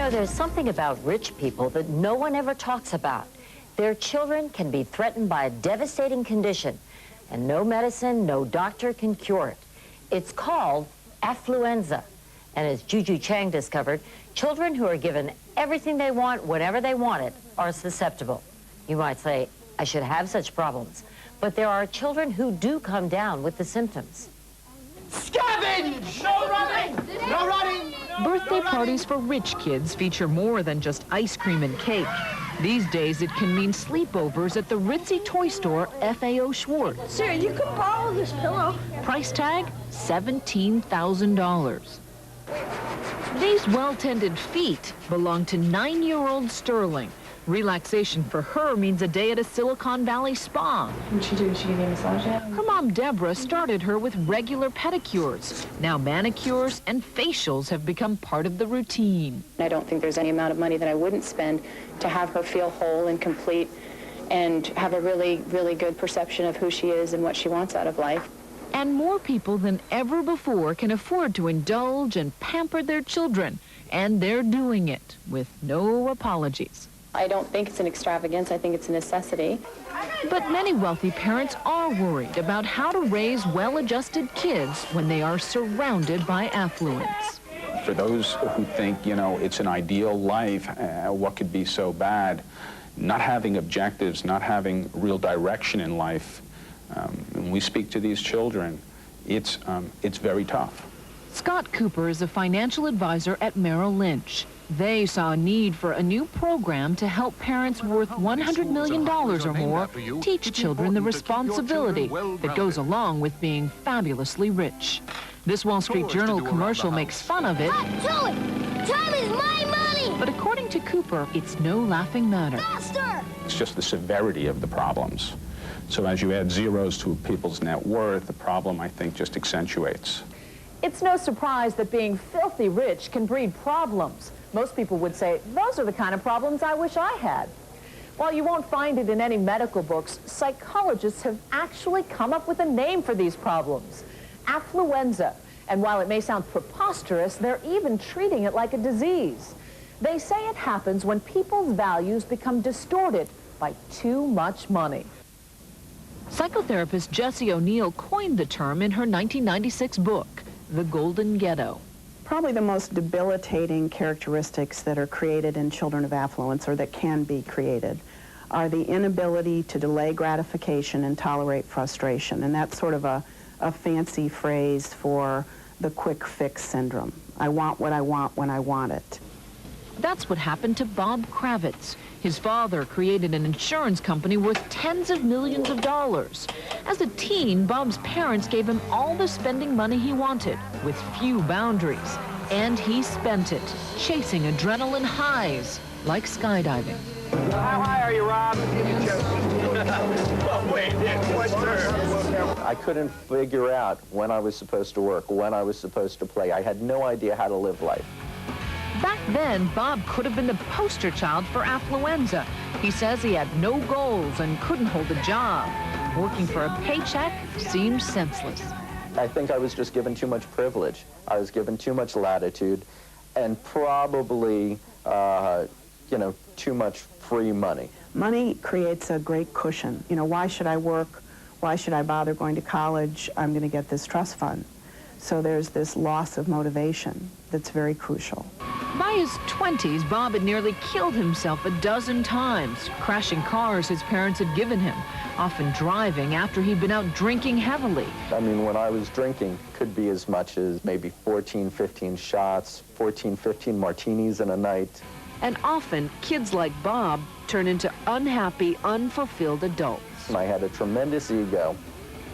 know, there's something about rich people that no one ever talks about. Their children can be threatened by a devastating condition, and no medicine, no doctor can cure it. It's called affluenza. And as Juju Chang discovered, children who are given everything they want whenever they want it are susceptible. You might say, I should have such problems. But there are children who do come down with the symptoms. Scavenge! No running! No running! Birthday parties for rich kids feature more than just ice cream and cake. These days, it can mean sleepovers at the ritzy toy store FAO Schwartz. Sir, you can borrow this pillow. Price tag, $17,000. These well-tended feet belong to 9-year-old Sterling. Relaxation for her means a day at a Silicon Valley spa. What'd she do? Did she give you a massage yet? Her mom, Deborah, started her with regular pedicures. Now manicures and facials have become part of the routine. I don't think there's any amount of money that I wouldn't spend to have her feel whole and complete and have a really, really good perception of who she is and what she wants out of life. And more people than ever before can afford to indulge and pamper their children. And they're doing it with no apologies. I don't think it's an extravagance. I think it's a necessity. But many wealthy parents are worried about how to raise well-adjusted kids when they are surrounded by affluence. For those who think, you know, it's an ideal life, what could be so bad? Not having objectives, not having real direction in life. When we speak to these children, it's very tough. Scott Cooper is a financial advisor at Merrill Lynch. They saw a need for a new program to help parents worth $100 million or more teach children the responsibility that goes along with being fabulously rich. This Wall Street Journal commercial makes fun of it. Time is my money! But according to Cooper, it's no laughing matter. Faster! It's just the severity of the problems. So as you add zeros to people's net worth, the problem, I think, just accentuates. It's no surprise that being filthy rich can breed problems. Most people would say, those are the kind of problems I wish I had. While you won't find it in any medical books, psychologists have actually come up with a name for these problems, affluenza. And while it may sound preposterous, they're even treating it like a disease. They say it happens when people's values become distorted by too much money. Psychotherapist Jessie O'Neill coined the term in her 1996 book, The Golden Ghetto. Probably the most debilitating characteristics that are created in children of affluence, or that can be created, are the inability to delay gratification and tolerate frustration. And that's sort of a fancy phrase for the quick fix syndrome. I want what I want when I want it. That's what happened to Bob Kravitz. His father created an insurance company worth tens of millions of dollars. As a teen, Bob's parents gave him all the spending money he wanted, with few boundaries. And he spent it, chasing adrenaline highs, like skydiving. How high are you, Rob? I couldn't figure out when I was supposed to work, when I was supposed to play. I had no idea how to live life. Back then, Bob could have been the poster child for affluenza. He says he had no goals and couldn't hold a job. Working for a paycheck seemed senseless. I think I was just given too much privilege. I was given too much latitude and probably, you know, too much free money. Money creates a great cushion. You know, why should I work? Why should I bother going to college? I'm going to get this trust fund. So there's this loss of motivation that's very crucial. By his 20s, Bob had nearly killed himself a dozen times, crashing cars his parents had given him, often driving after he'd been out drinking heavily. I mean, when I was drinking, could be as much as maybe 14, 15 shots, 14, 15 martinis in a night. And often, kids like Bob turn into unhappy, unfulfilled adults. I had a tremendous ego,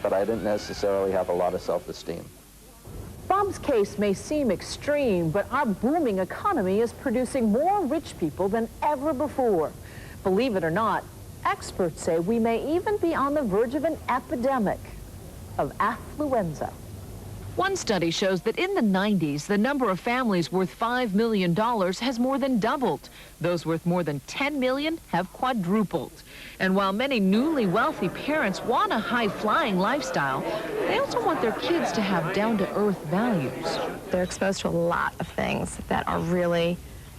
but I didn't necessarily have a lot of self-esteem. Bob's case may seem extreme, but our booming economy is producing more rich people than ever before. Believe it or not, experts say we may even be on the verge of an epidemic of affluenza. One study shows that in the 90s, the number of families worth $5 million has more than doubled. Those worth more than $10 million have quadrupled. And while many newly wealthy parents want a high-flying lifestyle, they also want their kids to have down-to-earth values. They're exposed to a lot of things that are really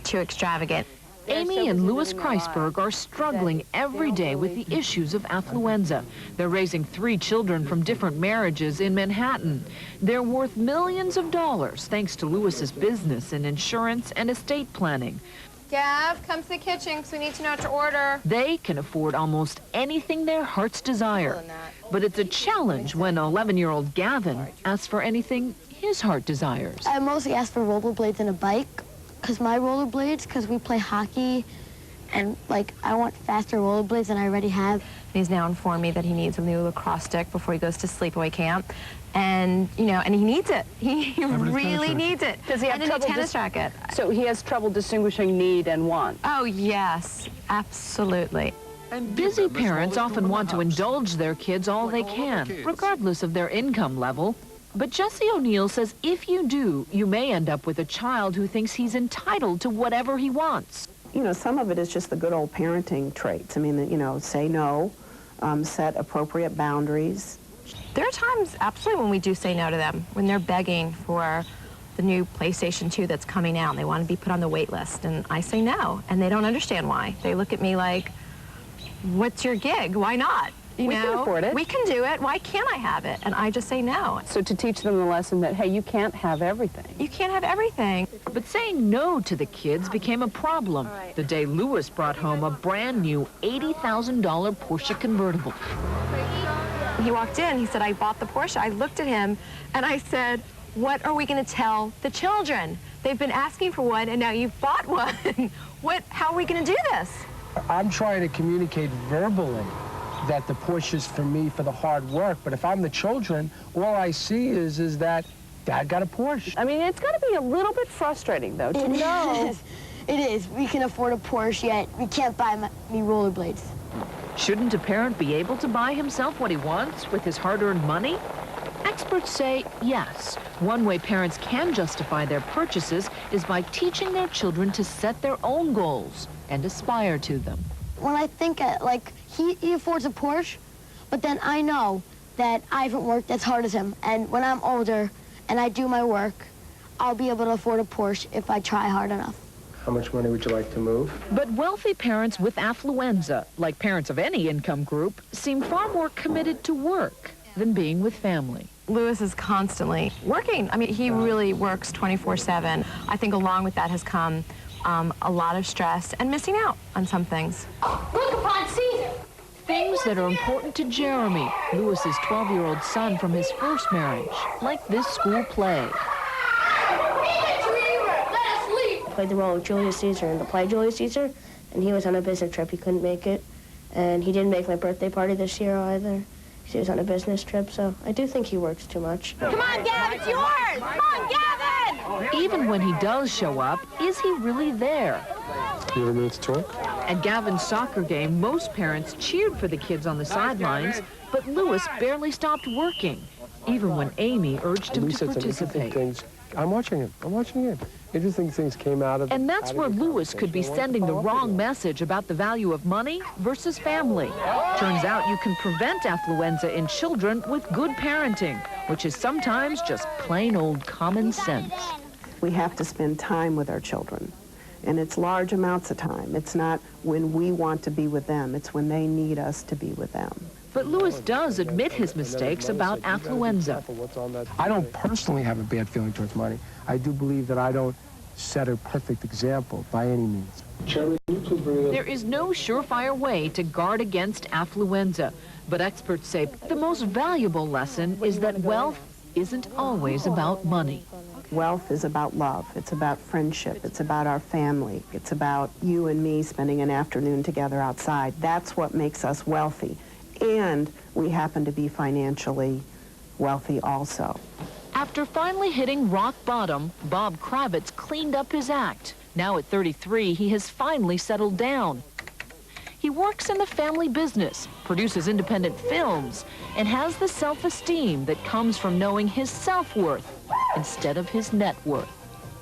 too extravagant. Amy and Louis Kreisberg are struggling every day with the issues of affluenza. They're raising 3 children from different marriages in Manhattan. They're worth millions of dollars thanks to Louis's business in insurance and estate planning. Gav, come to the kitchen because we need to know what to order. They can afford almost anything their hearts desire. But it's a challenge when 11-year-old Gavin asks for anything his heart desires. I mostly ask for rollerblades and a bike, because my rollerblades, because we play hockey, and like I want faster rollerblades than I already have. He's now informed me that he needs a new lacrosse stick before he goes to sleepaway camp. And, you know, and he needs it. He really needs it. Does he have and a new tennis racket. So he has trouble distinguishing need and want? Oh, yes, absolutely. Busy parents often want to indulge their kids all they can, regardless of their income level. But Jesse O'Neill says if you do, you may end up with a child who thinks he's entitled to whatever he wants. You know, some of it is just the good old parenting traits. I mean, you know, say no, set appropriate boundaries. There are times, absolutely, when we do say no to them, when they're begging for the new PlayStation 2 that's coming out, and they want to be put on the wait list, and I say no, and they don't understand why. They look at me like, what's your gig? Why not? You know, can afford it. We can do it. Why can't I have it? And I just say no. So to teach them the lesson that, hey, you can't have everything. You can't have everything. But saying no to the kids became a problem the day Louis brought home a brand new $80,000 Porsche convertible. He walked in, he said, I bought the Porsche. I looked at him and I said, what are we going to tell the children? They've been asking for one and now you've bought one. How are we going to do this? I'm trying to communicate verbally that the Porsche is for me for the hard work, but if I'm the children, all I see is that Dad got a Porsche. I mean, it's got to be a little bit frustrating, though, to know. It is. We can afford a Porsche, yet we can't buy me rollerblades. Shouldn't a parent be able to buy himself what he wants with his hard-earned money? Experts say yes. One way parents can justify their purchases is by teaching their children to set their own goals and aspire to them. When I think, like, he affords a Porsche, but then I know that I haven't worked as hard as him. And when I'm older and I do my work, I'll be able to afford a Porsche if I try hard enough. How much money would you like to move? But wealthy parents with affluenza, like parents of any income group, seem far more committed to work than being with family. Louis is constantly working. I mean, he really works 24/7. I think along with that has come a lot of stress and missing out on some things. Look upon Caesar! Things that are important to Jeremy, Louis's 12-year-old son from his first marriage, like this school play. Played the role of Julius Caesar in the play Julius Caesar, and he was on a business trip. He couldn't make it, and he didn't make my birthday party this year either. He was on a business trip, so I do think he works too much. Come on, Gav, it's yours! Come on, Gavin! Even when he does show up, is he really there? You have a minute to talk? At Gavin's soccer game, most parents cheered for the kids on the sidelines, but Louis barely stopped working, even when Amy urged him to participate. I'm watching him. Interesting things came out of. And that's where Louis could be sending the wrong message about the value of money versus family. Turns out you can prevent affluenza in children with good parenting, which is sometimes just plain old common sense. We have to spend time with our children, and it's large amounts of time. It's not when we want to be with them, it's when they need us to be with them. But Louis does admit his mistakes about affluenza. I don't personally have a bad feeling towards money. I do believe that I don't set a perfect example by any means. Chairman, can you please bring There is no surefire way to guard against affluenza, but experts say the most valuable lesson is that wealth isn't always about money. Wealth is about love. It's about friendship. It's about our family. It's about you and me spending an afternoon together outside. That's what makes us wealthy. And we happen to be financially wealthy also. After finally hitting rock bottom, Bob Kravitz cleaned up his act. Now at 33, he has finally settled down. He works in the family business, produces independent films, and has the self-esteem that comes from knowing his self-worth instead of his net worth.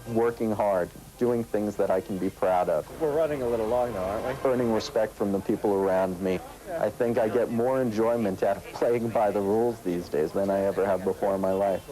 Working hard, doing things that I can be proud of. We're running a little long now, aren't we? Earning respect from the people around me. I think I get more enjoyment out of playing by the rules these days than I ever have before in my life.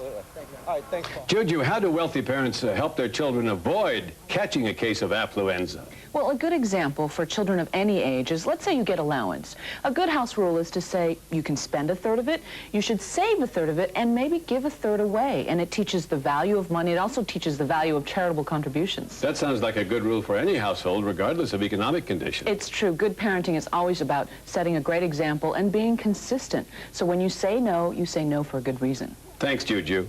All right, thanks, Paul. Juju, how do wealthy parents help their children avoid catching a case of affluenza? Well, a good example for children of any age is, let's say you get allowance. A good house rule is to say you can spend a third of it, you should save a third of it, and maybe give a third away. And it teaches the value of money. It also teaches the value of charitable contributions. That sounds like a good rule for any household, regardless of economic condition. It's true. Good parenting is always about setting a great example and being consistent. So when you say no for a good reason. Thanks, Juju.